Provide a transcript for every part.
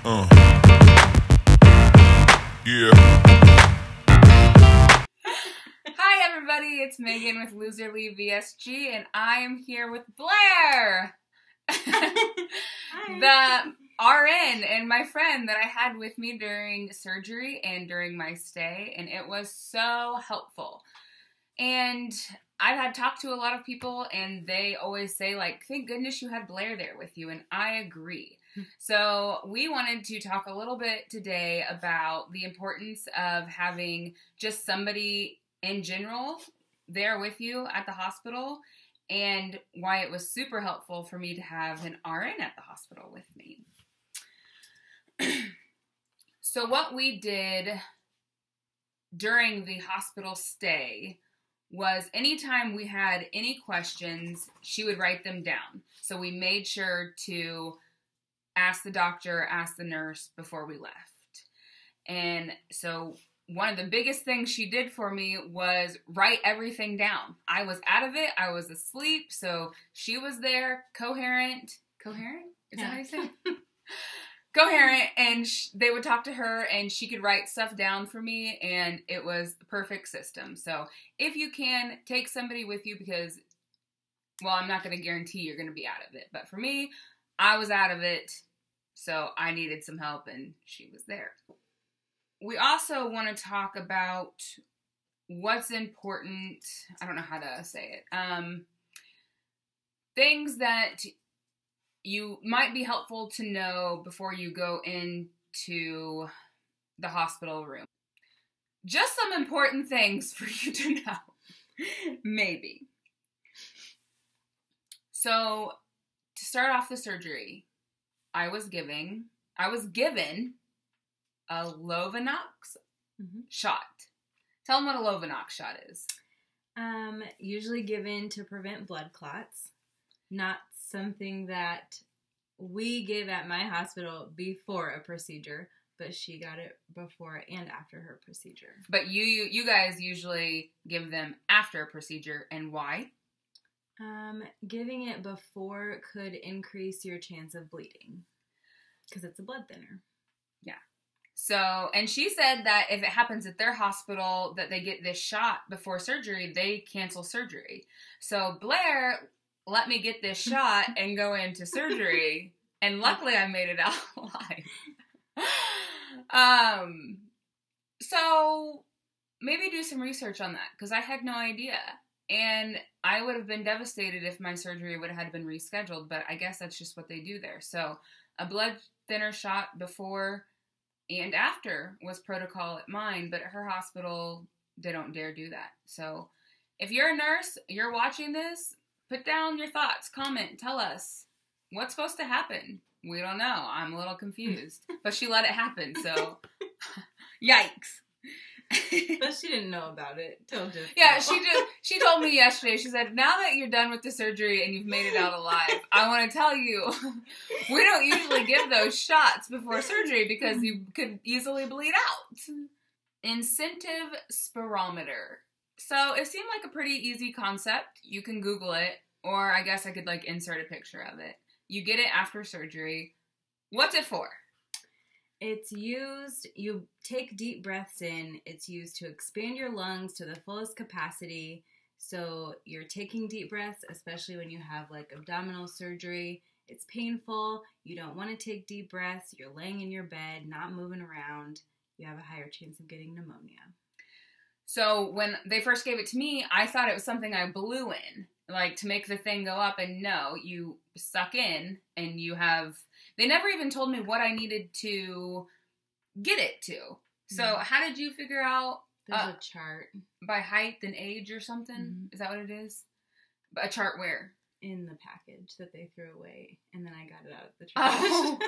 Yeah. Hi everybody, it's Megan with Loserly VSG, and I am here with Blair, the RN and my friend that I had with me during surgery and during my stay, and it was so helpful. And I've had talked to a lot of people, and they always say, like, thank goodness you had Blair there with you, and I agree. So we wanted to talk a little bit today about the importance of having just somebody in general there with you at the hospital, and why it was super helpful for me to have an RN at the hospital with me. So what we did during the hospital stay was anytime we had any questions, she would write them down. So we made sure to ask the doctor, ask the nurse before we left. And so one of the biggest things she did for me was write everything down. I was out of it. I was asleep. So she was there, coherent. Coherent? Is that how you say it? Coherent, and they would talk to her, and she could write stuff down for me, and it was the perfect system. So if you can, take somebody with you because, well, I'm not going to guarantee you're going to be out of it. But for me, I was out of it, so I needed some help, and she was there. We also want to talk about what's important. I don't know how to say it. Things that you might be helpful to know before you go into the hospital room. Just some important things for you to know. Maybe. So, to start off the surgery, I was given a Lovenox shot. Tell them what a Lovenox shot is. Usually given to prevent blood clots. Not something that we give at my hospital before a procedure, but she got it before and after her procedure. But you guys usually give them after a procedure, and why? Giving it before could increase your chance of bleeding because it's a blood thinner. Yeah. So, and she said that if it happens at their hospital that they get this shot before surgery, they cancel surgery. So Blair let me get this shot and go into surgery, and luckily I made it out alive. So maybe do some research on that, because I had no idea. And I would have been devastated if my surgery would have had been rescheduled, but I guess that's just what they do there. So a blood thinner shot before and after was protocol at mine, but at her hospital, they don't dare do that. So if you're a nurse, you're watching this, put down your thoughts, comment, tell us what's supposed to happen. We don't know. I'm a little confused. But she let it happen, so yikes. But she didn't know about it till just Yeah, now. she told me yesterday, she said, now that you're done with the surgery and you've made it out alive, I want to tell you, we don't usually give those shots before surgery because you could easily bleed out. Incentive spirometer. So it seemed like a pretty easy concept. You can Google it, or I guess I could like insert a picture of it. You get it after surgery. What's it for? It's used, you take deep breaths in, it's used to expand your lungs to the fullest capacity. So you're taking deep breaths, especially when you have like abdominal surgery. It's painful. You don't want to take deep breaths. You're laying in your bed, not moving around. You have a higher chance of getting pneumonia. So when they first gave it to me, I thought it was something I blew in, like to make the thing go up, and no, you suck in and you have, they never even told me what I needed to get it to. So how did you figure out? There's a chart. By height and age or something? Mm-hmm. Is that what it is? A chart where? In the package that they threw away, and then I got it out of the trash. Oh.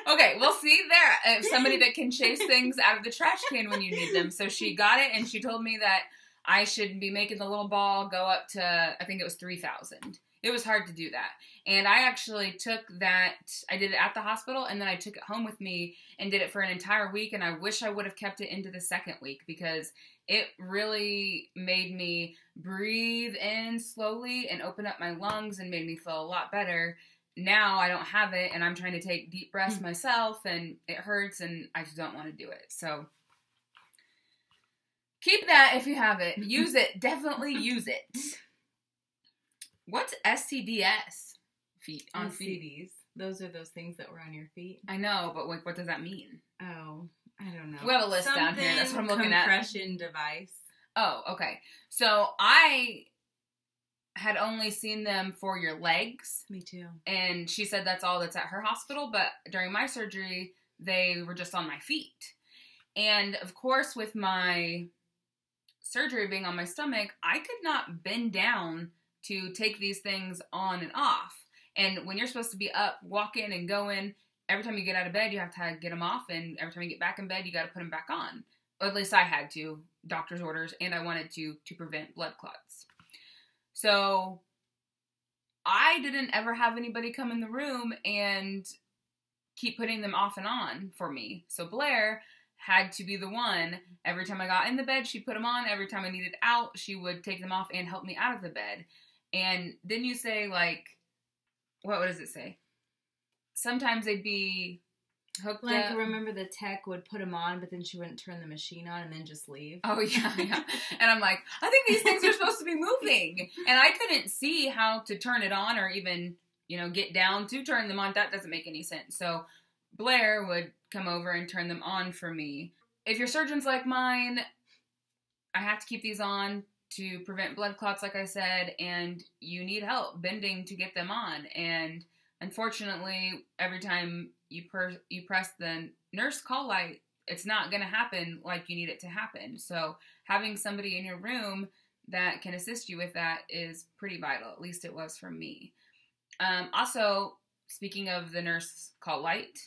Okay, well, see there, somebody that can chase things out of the trash can when you need them. So she got it, and she told me that I should be making the little ball go up to, I think it was 3,000. It was hard to do that. And I actually took that, I did it at the hospital, and then I took it home with me and did it for an entire week, and I wish I would have kept it into the second week because it really made me breathe in slowly and open up my lungs and made me feel a lot better now I don't have it, and I'm trying to take deep breaths myself, and it hurts, and I just don't want to do it. So keep that if you have it. Use it. Definitely use it. What's SCDS? Feet on feet. SCDs. Those are those things that were on your feet. I know, but what does that mean? Oh, I don't know. We have a list down here. That's what I'm looking at. Compression device. Oh, okay. So I had only seen them for your legs. Me too. And she said that's all that's at her hospital. But during my surgery, they were just on my feet. And of course, with my surgery being on my stomach, I could not bend down to take these things on and off. And when you're supposed to be up, walking and going, every time you get out of bed, you have to get them off. And every time you get back in bed, you got to put them back on. Or at least I had to. Doctor's orders. And I wanted to prevent blood clots. So I didn't ever have anybody come in the room and keep putting them off and on for me. So Blair had to be the one. Every time I got in the bed, she'd put them on. Every time I needed out, she would take them off and help me out of the bed. And then you say, like, what does it say? Sometimes they'd be hooked like, up. remember the tech would put them on, but then she wouldn't turn the machine on and then just leave? Oh, yeah. And I'm like, I think these things are supposed to be moving. And I couldn't see how to turn it on or even, get down to turn them on. That doesn't make any sense. So Blair would come over and turn them on for me. If your surgeon's like mine, I have to keep these on to prevent blood clots, like I said, and you need help bending to get them on. And unfortunately, every time you press the nurse call light, it's not going to happen like you need it to happen. So having somebody in your room that can assist you with that is pretty vital. At least it was for me. Also, speaking of the nurse call light,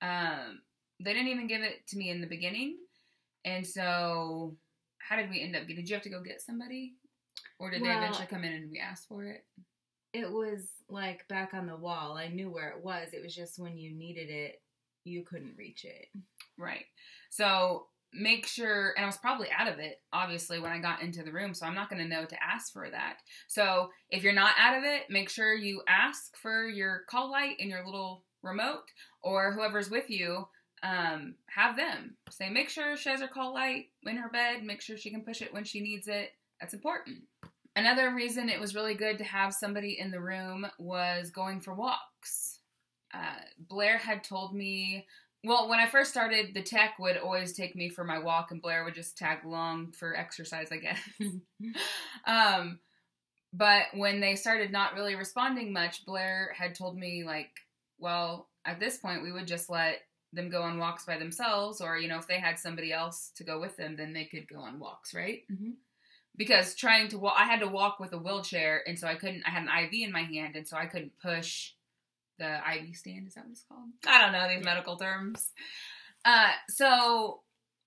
they didn't even give it to me in the beginning. And so how did we end up? Did you have to go get somebody? Or did they eventually come in and we asked for it? It was like back on the wall. I knew where it was. It was just when you needed it, you couldn't reach it. Right. So make sure, and I was probably out of it, obviously, when I got into the room, so I'm not going to know to ask for that. So if you're not out of it, make sure you ask for your call light and your little remote, or whoever's with you, have them say, make sure she has her call light in her bed, make sure she can push it when she needs it. That's important. Another reason it was really good to have somebody in the room was going for walks. Blair had told me, well, when I first started, the tech would always take me for my walk, and Blair would just tag along for exercise, I guess. But when they started not really responding much, Blair had told me, like, well, at this point, we would just let them go on walks by themselves, or, if they had somebody else to go with them, then they could go on walks, right? Mm-hmm. Because trying to walk, I had to walk with a wheelchair, and so I had an IV in my hand, and so I couldn't push the IV stand. Is that what it's called? I don't know these medical terms. So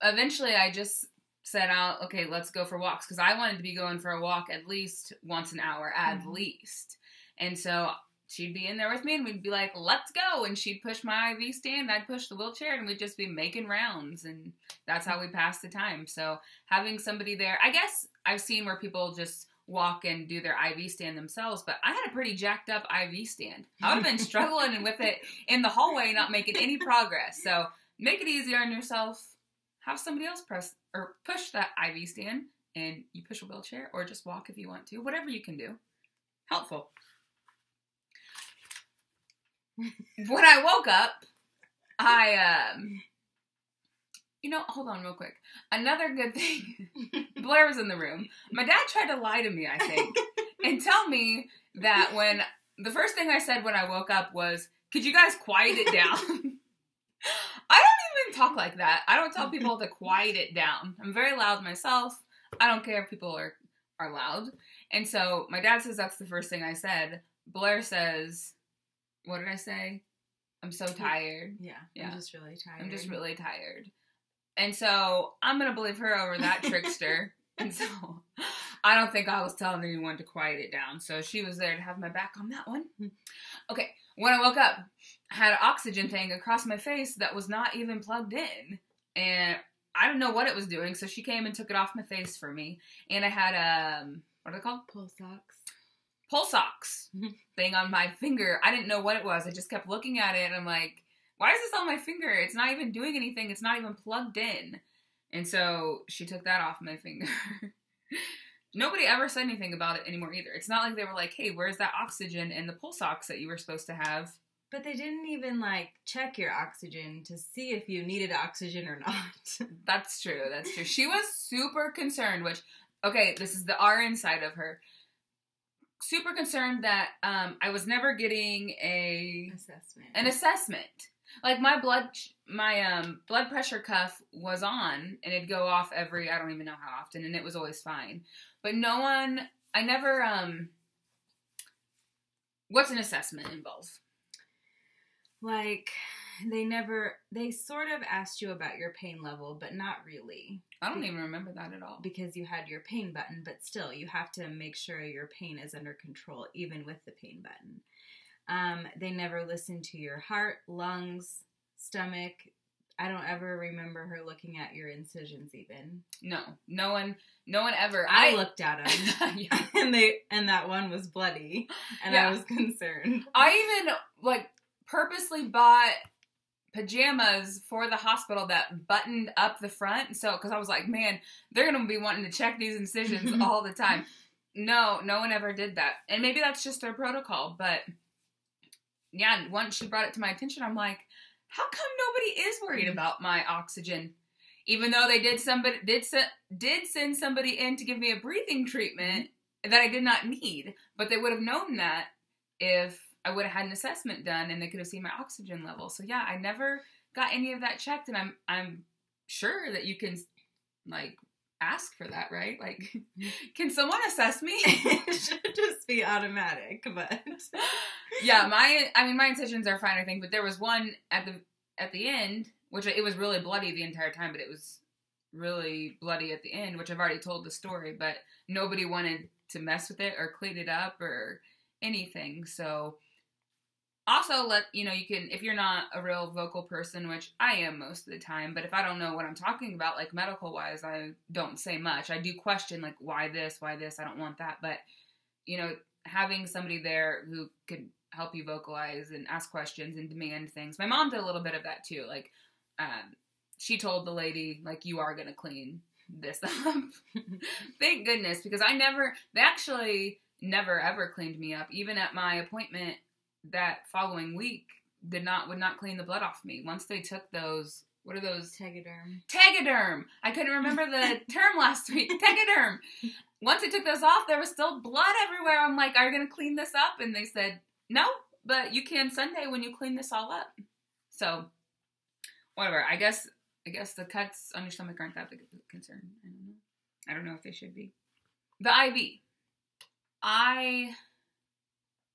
eventually I just set out, okay, let's go for walks, because I wanted to be going for a walk at least once an hour, at least. And so she'd be in there with me, and we'd be like, let's go. And she'd push my IV stand, I'd push the wheelchair, and we'd just be making rounds. And that's how we passed the time. So having somebody there, I guess I've seen where people just walk and do their IV stand themselves, but I had a pretty jacked up IV stand. I would have been struggling with it in the hallway, not making any progress. So make it easier on yourself. Have somebody else press or push that IV stand, and you push a wheelchair, or just walk if you want to. Whatever you can do. Helpful. When I woke up, hold on real quick. Another good thing, Blair was in the room. My dad tried to lie to me, I think, and tell me that when the first thing I said when I woke up was, could you guys quiet it down? I don't even talk like that. I don't tell people to quiet it down. I'm very loud myself. I don't care if people are loud. And so my dad says that's the first thing I said. Blair says, what did I say? I'm so tired. Yeah. I'm just really tired. I'm just really tired. And so I'm going to believe her over that trickster. And so I don't think I was telling anyone to quiet it down. So she was there to have my back on that one. Okay. When I woke up, I had an oxygen thing across my face that was not even plugged in. And I didn't know what it was doing. So she came and took it off my face for me. And I had, what are they called? Pulse ox. pulse ox thing on my finger. I didn't know what it was. I just kept looking at it and I'm like, why is this on my finger? It's not even doing anything. It's not even plugged in. And so she took that off my finger. Nobody ever said anything about it anymore either. It's not like they were like, hey, where's that oxygen and the pulse ox that you were supposed to have? But they didn't even, like, check your oxygen to see if you needed oxygen or not. That's true. That's true. She was super concerned, which, okay, this is the RN side of her. Super concerned that I was never getting an assessment. Like, my blood pressure cuff was on, and it'd go off every, I don't even know how often, and it was always fine. But I never, what's an assessment involve? Like, they sort of asked you about your pain level, but not really. I don't even remember that at all. Because you had your pain button, but still, you have to make sure your pain is under control, even with the pain button. They never listened to your heart, lungs, stomach. I don't ever remember her looking at your incisions even. No one ever. I looked at them. Yeah. and that one was bloody, and I was concerned. I even, like, purposely bought pajamas for the hospital that buttoned up the front. So, because I was like, man, they're going to be wanting to check these incisions all the time. No one ever did that. And maybe that's just their protocol. But yeah, once she brought it to my attention, I'm like, how come nobody is worried about my oxygen? Even though they did send somebody in to give me a breathing treatment that I did not need. But they would have known that if I would have had an assessment done and they could have seen my oxygen level. So yeah, I never got any of that checked, and I'm sure that you can, like, ask for that, right? Like, can someone assess me? It should just be automatic, but yeah, my incisions are fine, I think, but there was one at the end, which it was really bloody the entire time, but it was really bloody at the end, which I've already told the story, but nobody wanted to mess with it or clean it up or anything. So also, you can, if you're not a real vocal person, which I am most of the time, but if I don't know what I'm talking about, like medical-wise, I don't say much. I do question, like, why this, I don't want that. But, having somebody there who could help you vocalize and ask questions and demand things. My mom did a little bit of that, too. Like, she told the lady, like, you are going to clean this up. Thank goodness, because they actually never, ever cleaned me up. Even at my appointment that following week, would not clean the blood off me. Once they took those, what are those? Tegaderm. I couldn't remember the term last week. Tegaderm. Once they took those off, there was still blood everywhere. I'm like, are you going to clean this up? And they said, no, but you can Sunday when you clean this all up. So, whatever. I guess the cuts on your stomach aren't that big of a concern. I don't know if they should be. The IV. I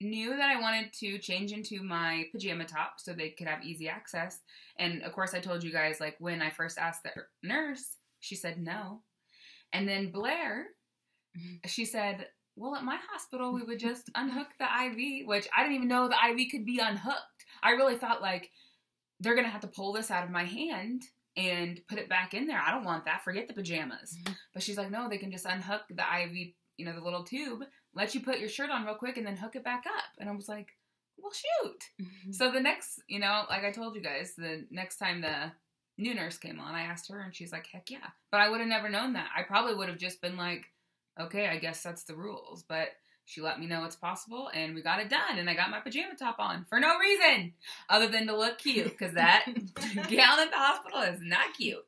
knew that I wanted to change into my pajama top so they could have easy access. And of course I told you guys, like, when I first asked the nurse, she said no. And then Blair, she said, well, at my hospital we would just unhook the IV, which I didn't even know the IV could be unhooked. I really thought, like, they're going to have to pull this out of my hand and put it back in there. I don't want that. Forget the pajamas. But she's like, no, they can just unhook the IV, the little tube, let you put your shirt on real quick and then hook it back up. And I was like, well, shoot. So the next, like I told you guys, the next time the new nurse came on, I asked her and she's like, heck yeah. But I would have never known that. I probably would have just been like, okay, I guess that's the rules. But she let me know it's possible and we got it done. And I got my pajama top on for no reason other than to look cute, because that gown at the hospital is not cute.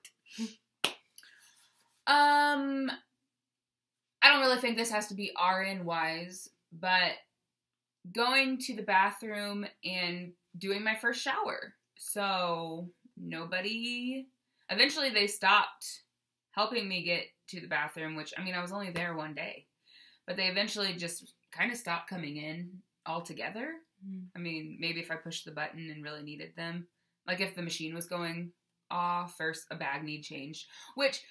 I don't really think this has to be RN-wise, but going to the bathroom and doing my first shower. So eventually they stopped helping me get to the bathroom, which, I was only there one day. But they eventually just kind of stopped coming in altogether. Maybe if I pushed the button and really needed them. Like if the machine was going off or a bag need changed, which...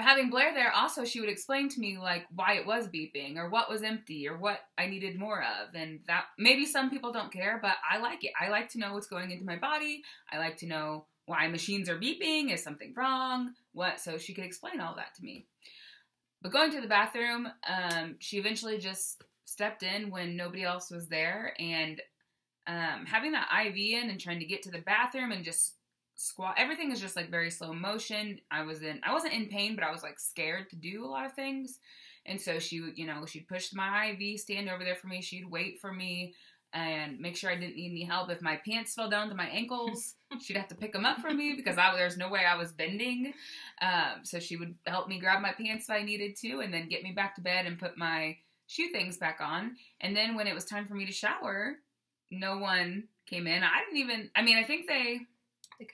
Having Blair there, also, she would explain to me, like, why it was beeping, or what was empty, or what I needed more of, and that, maybe some people don't care, but I like it. I like to know what's going into my body. I like to know why machines are beeping, is something wrong, so she could explain all that to me. But going to the bathroom, she eventually just stepped in when nobody else was there, and having that IV in and trying to get to the bathroom and just squat, everything is just like very slow motion. I wasn't in pain, but I was like scared to do a lot of things. And so she would, she'd push my IV stand over there for me. She'd wait for me and make sure I didn't need any help. If my pants fell down to my ankles, she'd have to pick them up for me because there's no way I was bending. So she would help me grab my pants if I needed to, and then get me back to bed and put my shoe things back on. And then when it was time for me to shower, no one came in. I think they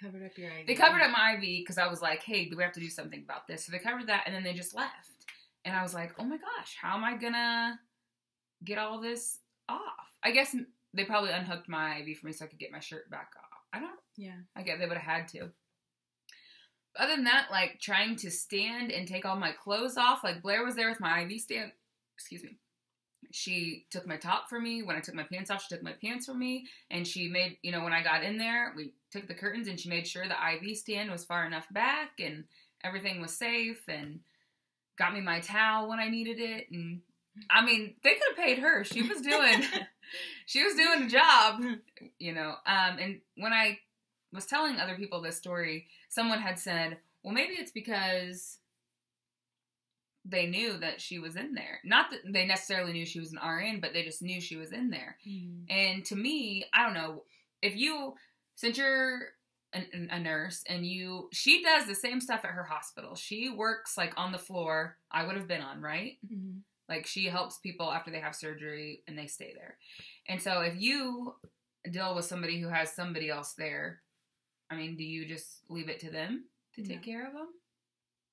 covered up your IV. They covered up my IV because I was like, hey, do we have to do something about this? So they covered that, and then they just left. And I was like, oh my gosh, how am I gonna get all this off? I guess they probably unhooked my IV for me so I could get my shirt back off. I guess they would have had to. Other than that, like, trying to stand and take all my clothes off, like, Blair was there with my IV stand. Excuse me. She took my top for me. When I took my pants off, she took my pants for me. And she made, when I got in there, we took the curtains and she made sure the IV stand was far enough back and everything was safe, and got me my towel when I needed it. And I mean, they could have paid her. She was doing a job, and when I was telling other people this story, someone had said, well, maybe it's because they knew that she was in there. Not that they necessarily knew she was an RN, but they just knew she was in there. Mm-hmm. And to me, I don't know, since you're a nurse and she does the same stuff at her hospital. She works like on the floor I would have been on, right? Mm-hmm. Like, she helps people after they have surgery and they stay there. And so if you deal with somebody who has somebody else there, I mean, do you just leave it to them to take care of them?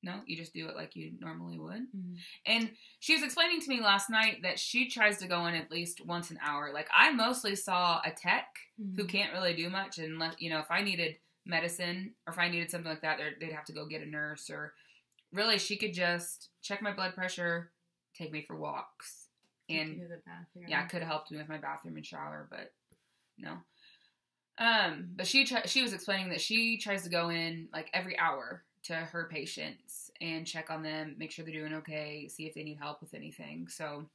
No, you just do it like you normally would. Mm-hmm. And she was explaining to me last night that she tries to go in at least once an hour. Like, I mostly saw a tech who can't really do much unless, if I needed medicine or if I needed something like that, they'd have to go get a nurse, or really she could just check my blood pressure, take me for walks, and the bathroom. Yeah, could have helped me with my bathroom and shower, but no. But she was explaining that she tries to go in like every hour to her patients and check on them, make sure they're doing okay, see if they need help with anything. So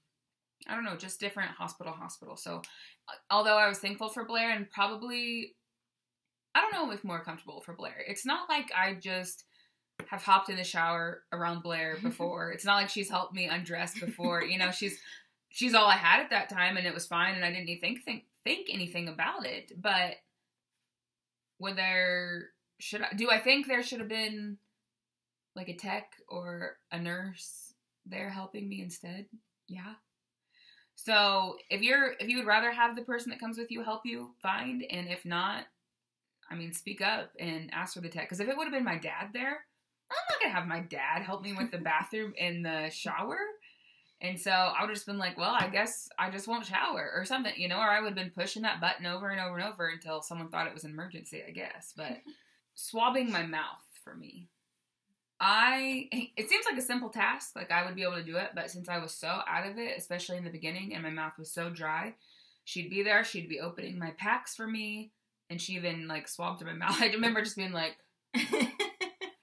I don't know, just different hospital. So although I was thankful for Blair, and probably, I don't know if more comfortable for Blair. It's not like I just have hopped in the shower around Blair before. It's not like she's helped me undress before. She's all I had at that time, and it was fine, and I didn't even think anything about it. But do I think there should have been like a tech or a nurse there helping me instead? Yeah. So if you would rather have the person that comes with you help you, fine. And if not, I mean, speak up and ask for the tech. Because if it would have been my dad there, I'm not going to have my dad help me with the bathroom and the shower. And so I would have just been like, well, I guess I just won't shower or something, or I would have been pushing that button over and over and over until someone thought it was an emergency, I guess. But swabbing my mouth for me. It seems like a simple task, like I would be able to do it, but since I was so out of it, especially in the beginning, and my mouth was so dry, she'd be there, she'd be opening my packs for me, and she even like swabbed my mouth. I remember just being like,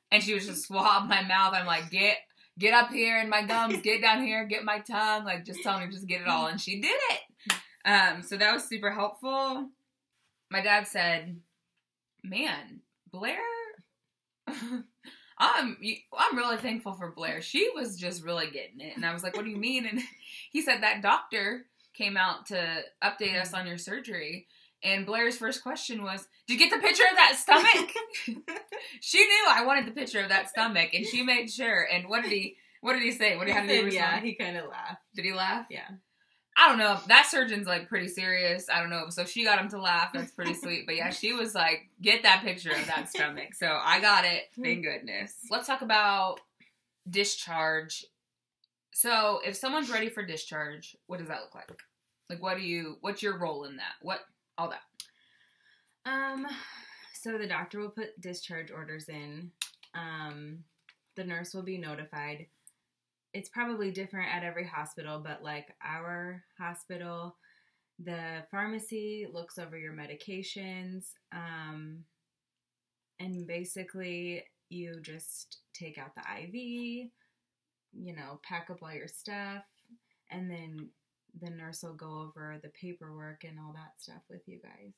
and she was just swab my mouth. I'm like, get up here in my gums, get down here, get my tongue, like just tell me, just get it all, and she did it. So that was super helpful. My dad said, man, Blair, I'm really thankful for Blair. She was just really getting it. And I was like, what do you mean? And he said that doctor came out to update us on your surgery. And Blair's first question was, did you get the picture of that stomach? She knew I wanted the picture of that stomach, and she made sure. And what did he say? How did he respond? Yeah, he kind of laughed. Did he laugh? Yeah. I don't know. That surgeon's like pretty serious. I don't know. So she got him to laugh. That's pretty sweet. But yeah, she was like, get that picture of that stomach. So I got it. Thank goodness. Let's talk about discharge. So if someone's ready for discharge, what does that look like? Like, what's your role in that? All that. So the doctor will put discharge orders in. The nurse will be notified. It's probably different at every hospital, but like our hospital, the pharmacy looks over your medications, and basically you just take out the IV, pack up all your stuff, and then the nurse will go over the paperwork and all that stuff with you guys.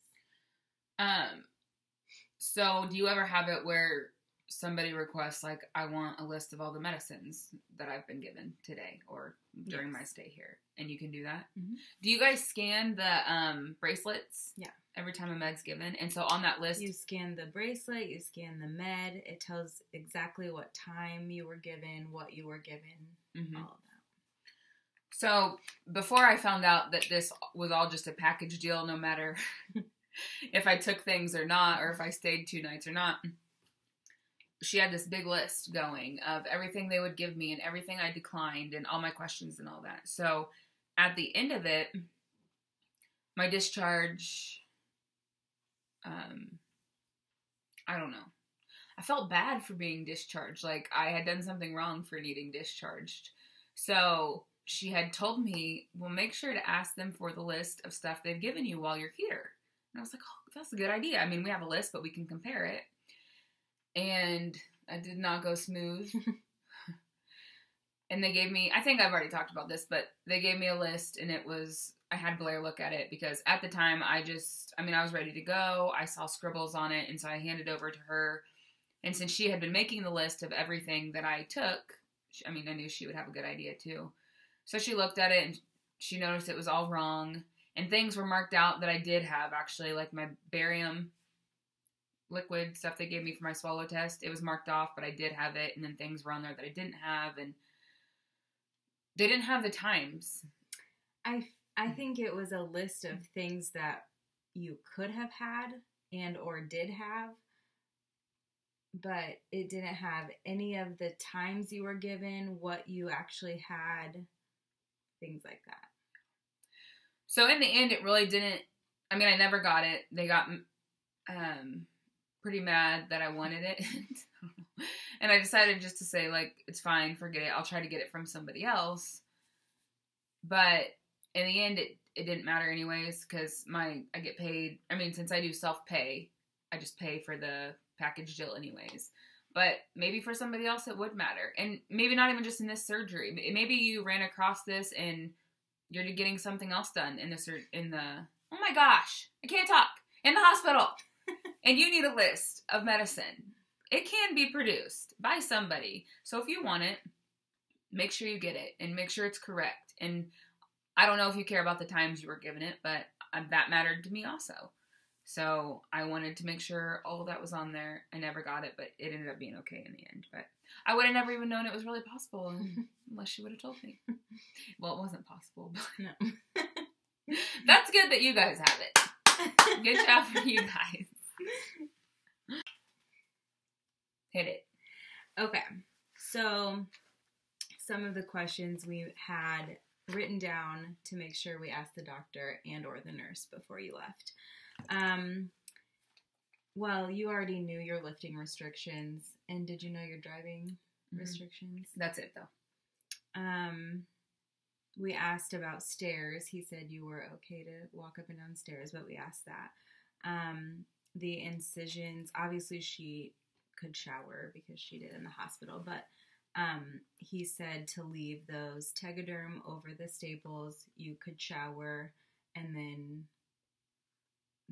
So do you ever have it where somebody requests, like, I want a list of all the medicines that I've been given today or during my stay here, and you can do that? Mm-hmm. Do you guys scan the bracelets? Yeah. Every time a med's given? And so on that list... You scan the bracelet, you scan the med. It tells exactly what time you were given, what you were given, all of that. So before I found out that this was all just a package deal, no matter if I took things or not, or if I stayed 2 nights or not, she had this big list going of everything they would give me and everything I declined and all my questions and all that. So at the end of it, my discharge, I don't know. I felt bad for being discharged. Like, I had done something wrong for needing discharged. So she had told me, well, make sure to ask them for the list of stuff they've given you while you're here. And I was like, oh, that's a good idea. I mean, we have a list, but we can compare it. And it did not go smooth. And they gave me, I think I've already talked about this, but they gave me a list, and it was, I had Blair look at it because at the time I was ready to go. I saw scribbles on it, and so I handed over to her. And since she had been making the list of everything that I took, I knew she would have a good idea too. So she looked at it, and she noticed it was all wrong. And things were marked out that I did have, actually, like my barium liquid stuff they gave me for my swallow test. It was marked off, but I did have it. And then things were on there that I didn't have, and they didn't have the times. I think it was a list of things that you could have had and or did have, but it didn't have any of the times you were given, what you actually had, things like that. So in the end, it really didn't, I never got it. They got pretty mad that I wanted it. And I decided just to say, like, it's fine, forget it. I'll try to get it from somebody else. But in the end, it didn't matter anyways, because I get paid. Since I do self-pay, I just pay for the package deal anyways. But maybe for somebody else it would matter. And maybe not even just in this surgery. Maybe you ran across this and you're getting something else done in the oh my gosh, I can't talk, in the hospital. And you need a list of medicine. It can be produced by somebody. So if you want it, make sure you get it and make sure it's correct. And I don't know if you care about the times you were given it, but that mattered to me also. So I wanted to make sure all of that was on there. I never got it, but it ended up being okay in the end. But I would have never even known it was really possible unless she would have told me. Well, it wasn't possible. But no. That's good that you guys have it. Good job for you guys. Hit it. Okay. So some of the questions we had written down to make sure we asked the doctor and or the nurse before you left. Well, you already knew your lifting restrictions, and did you know your driving restrictions? That's it, though. We asked about stairs. He said you were okay to walk up and down stairs, but we asked that. The incisions, obviously she could shower because she did in the hospital, but he said to leave those Tegaderm over the staples. You could shower, and then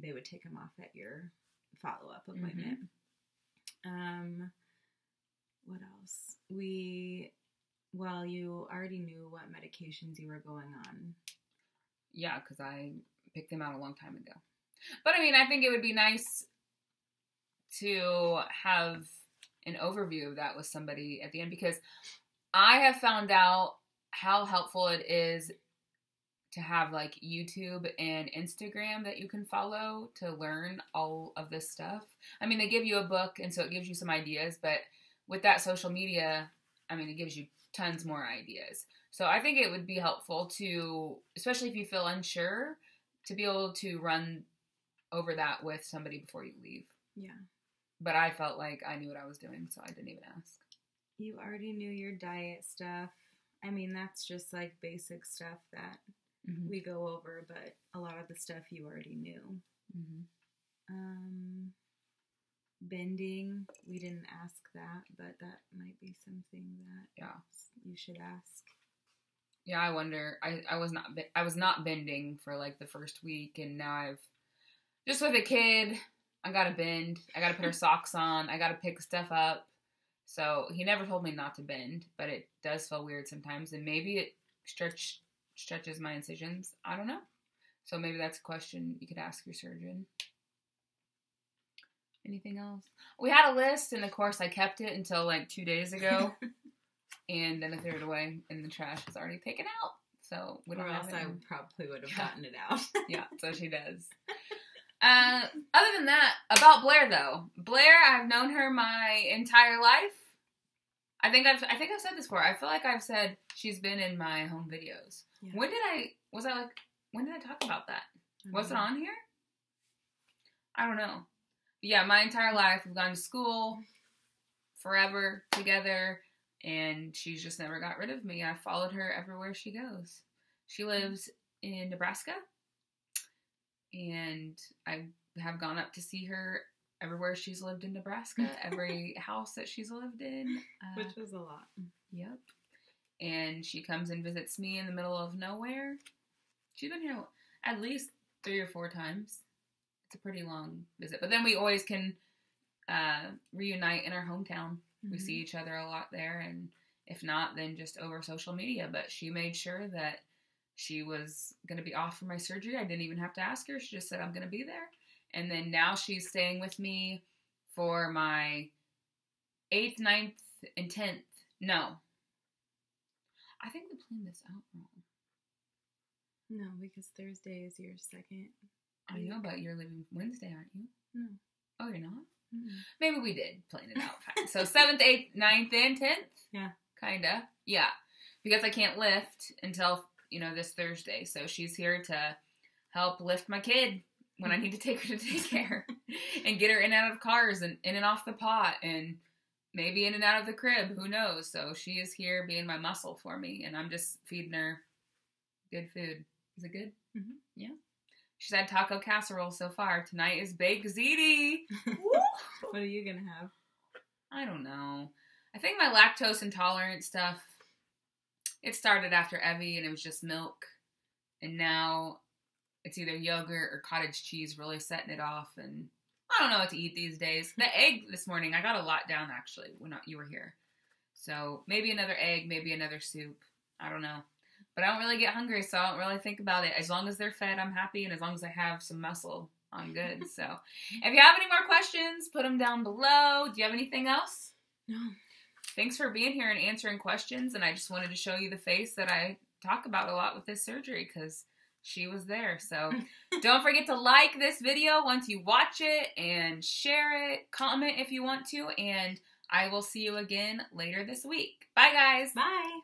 they would take them off at your follow-up appointment. What else? You already knew what medications you were going on. Yeah, because I picked them out a long time ago. But I think it would be nice to have an overview of that with somebody at the end, because I have found out how helpful it is to have like YouTube and Instagram that you can follow to learn all of this stuff. They give you a book, and so it gives you some ideas, but with that social media, it gives you tons more ideas. So I think it would be helpful to, especially if you feel unsure, to be able to run over that with somebody before you leave. Yeah. But I felt like I knew what I was doing, so I didn't even ask. You already knew your diet stuff. That's just like basic stuff that we go over, but a lot of the stuff you already knew. Bending, we didn't ask that, but that might be something that you should ask. Yeah, I wonder. I was not bending for like the first week, and now I've just with a kid. I gotta bend. I gotta put her socks on. I gotta pick stuff up. So he never told me not to bend, but it does feel weird sometimes, and maybe it stretches my incisions. I don't know. So maybe that's a question you could ask your surgeon. Anything else? We had a list, and of course I kept it until like 2 days ago, and then I threw it away, and the trash was already taken out. So we don't or have else it. I probably would have gotten it out. Yeah, so she does. Other than that, about Blair though. Blair, I've known her my entire life. I think I've said this before. I feel like I've said she's been in my home videos. Yeah. When did I talk about that? Was it on here? I don't know. But yeah, my entire life we've gone to school forever together, and she's just never got rid of me. I followed her everywhere she goes. She lives in Nebraska, and I have gone up to see her everywhere she's lived in Nebraska, every house that she's lived in. Which was a lot. Yep. And she comes and visits me in the middle of nowhere. She's been here at least 3 or 4 times. It's a pretty long visit. But then we always can reunite in our hometown. Mm-hmm. We see each other a lot there, and if not, then just over social media. But she made sure that she was going to be off for my surgery. I didn't even have to ask her. She just said, I'm going to be there. And then now she's staying with me for my 8th, 9th, and 10th. No. I think we planned this out wrong. No, because Thursday is your second. I know, but you're leaving Wednesday, aren't you? No. Oh, you're not? Mm-hmm. Maybe we did plan it out fine. So 7th, 8th, 9th, and 10th? Yeah. Kinda. Yeah. Because I can't lift until, this Thursday. So she's here to help lift my kid when I need to take her to daycare and get her in and out of cars and in and off the pot and maybe in and out of the crib. Who knows? So she is here being my muscle for me, and I'm just feeding her good food. Is it good? Mm-hmm. Yeah. She's had taco casserole so far. Tonight is baked ziti. What are you going to have? I don't know. I think my lactose intolerant stuff, it started after Evie and it was just milk. And now it's either yogurt or cottage cheese really setting it off. And I don't know what to eat these days. The egg this morning, I got a lot down actually when you were here. So maybe another egg, maybe another soup. I don't know. But I don't really get hungry, so I don't really think about it. As long as they're fed, I'm happy. And as long as I have some muscle, I'm good. So if you have any more questions, put them down below. Do you have anything else? No. Thanks for being here and answering questions. And I just wanted to show you the face that I talk about a lot with this surgery because she was there. So don't forget to like this video once you watch it and share it. Comment if you want to. And I will see you again later this week. Bye, guys. Bye.